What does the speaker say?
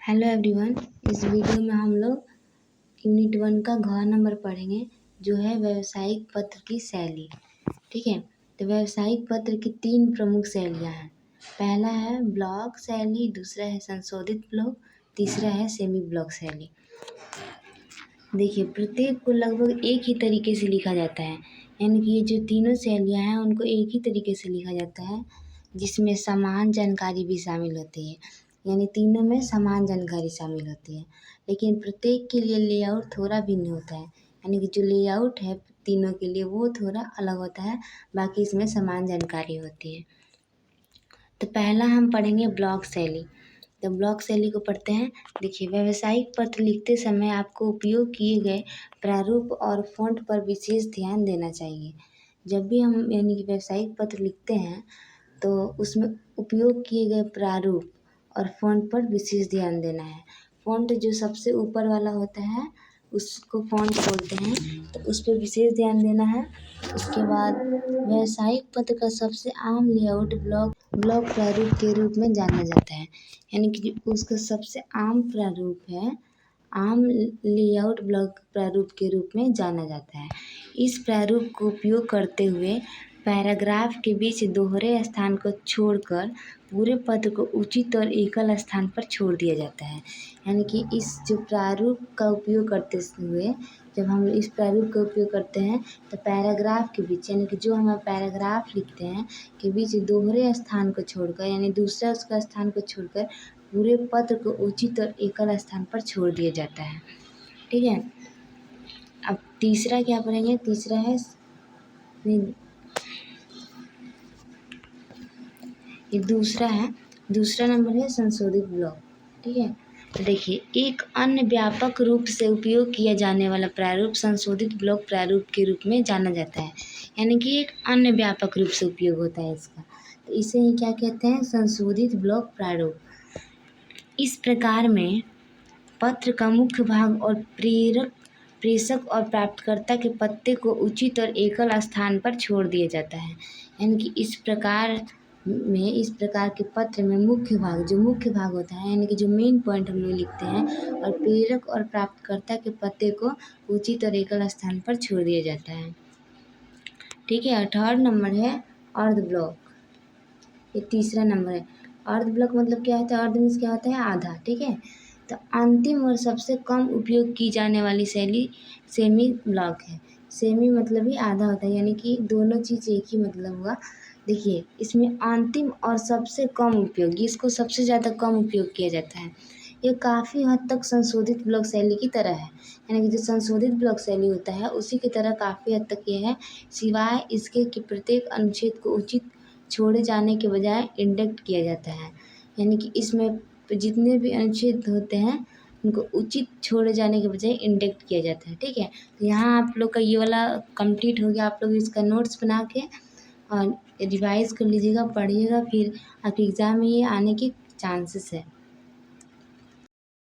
Hello everyone. इस video में हम लोग यूनिट 1 का घ नंबर पढ़ेंगे, जो है व्यावसायिक पत्र की शैली। ठीक है, तो व्यावसायिक पत्र की 3 प्रमुख शैलियाँ हैं। पहला है ब्लॉक शैली, दूसरा है संशोधित ब्लॉक, तीसरा है सेमी ब्लॉक शैली। देखिए, प्रत्येक को लगभग एक ही तरीके से लिखा जाता है, यानी कि ये जो तीनों शैलियाँ हैं उनको एक ही तरीके से लिखा जाता है, जिसमें समान जानकारी भी शामिल होती है। यानी तीनों में समान जानकारी शामिल होती है, लेकिन प्रत्येक के लिए लेआउट थोड़ा भिन्न होता है। यानी कि जो लेआउट है तीनों के लिए वो थोड़ा अलग होता है, बाकी इसमें समान जानकारी होती है। तो पहला हम पढ़ेंगे ब्लॉक शैली। तो ब्लॉक शैली को पढ़ते हैं। देखिए, व्यावसायिक पत्र लिखते समय आपको उपयोग किए गए प्रारूप और फ़ॉन्ट पर विशेष ध्यान देना चाहिए। जब भी हम यानी कि व्यावसायिक पत्र लिखते हैं तो उसमें उपयोग किए गए प्रारूप और फ़ॉन्ट पर विशेष ध्यान देना है। फ़ॉन्ट जो सबसे ऊपर वाला होता है उसको फ़ॉन्ट बोलते हैं, तो उस पर विशेष ध्यान देना है। उसके बाद व्यावसायिक पत्र का सबसे आम लेआउट ब्लॉक प्रारूप के रूप में जाना जाता है। यानी कि उसका सबसे आम प्रारूप है, आम लेआउट ब्लॉक प्रारूप के रूप में जाना जाता है। इस प्रारूप को उपयोग करते हुए पैराग्राफ के बीच दोहरे स्थान को छोड़कर पूरे पत्र को उचित और एकल स्थान पर छोड़ दिया जाता है। यानी कि इस जो प्रारूप का उपयोग करते हुए जब हम इस प्रारूप का उपयोग करते हैं तो पैराग्राफ के बीच, यानी कि जो हम पैराग्राफ लिखते हैं के बीच दोहरे स्थान को छोड़कर, यानी दूसरा उसका स्थान को छोड़कर पूरे पत्र को उचित और एकल स्थान पर छोड़ दिया जाता है। ठीक है, अब तीसरा क्या पढ़ेंगे? तीसरा है ये दूसरा नंबर है संशोधित ब्लॉक। ठीक है, तो देखिए, एक अन्य व्यापक रूप से उपयोग किया जाने वाला प्रारूप संशोधित ब्लॉक प्रारूप के रूप में जाना जाता है। यानी कि एक अन्य व्यापक रूप से उपयोग होता है इसका, तो इसे ही क्या कहते हैं? संशोधित ब्लॉक प्रारूप। इस प्रकार में पत्र का मुख्य भाग और प्रेषक और प्राप्तकर्ता के पत्ते को उचित और एकल स्थान पर छोड़ दिया जाता है। यानी कि इस प्रकार के पत्र में मुख्य भाग होता है, यानी कि जो मेन पॉइंट हम लोग लिखते हैं, और प्रेरक और प्राप्तकर्ता के पत्ते को उचित और एकल स्थान पर छोड़ दिया जाता है। ठीक है, 3rd नंबर है अर्ध ब्लॉक। ये तीसरा नंबर है। अर्ध ब्लॉक मतलब क्या होता है? अर्ध मीन्स क्या होता है? आधा। ठीक है, तो अंतिम और सबसे कम उपयोग की जाने वाली शैली सेमी ब्लॉक है। सेमी मतलब ही आधा होता है, यानी कि दोनों चीज़ एक ही मतलब हुआ। देखिए, इसमें अंतिम और सबसे कम उपयोग, इसको सबसे ज़्यादा कम उपयोग किया जाता है। ये काफ़ी हद तक संशोधित ब्लॉक शैली की तरह है, यानी कि जो संशोधित ब्लॉक शैली होता है उसी की तरह काफ़ी हद तक ये है, सिवाय इसके कि प्रत्येक अनुच्छेद को उचित छोड़े जाने के बजाय इंडेक्ट किया जाता है। यानी कि इसमें जितने भी अनुच्छेद होते हैं उनको उचित छोड़े जाने के बजाय इंडेक्ट किया जाता है। ठीक है, तो यहाँ आप लोग का ये वाला कंप्लीट हो गया। आप लोग इसका नोट्स बना के और रिवाइज़ कर लीजिएगा, पढ़िएगा, फिर आपके एग्ज़ाम में ये आने के चांसेस है।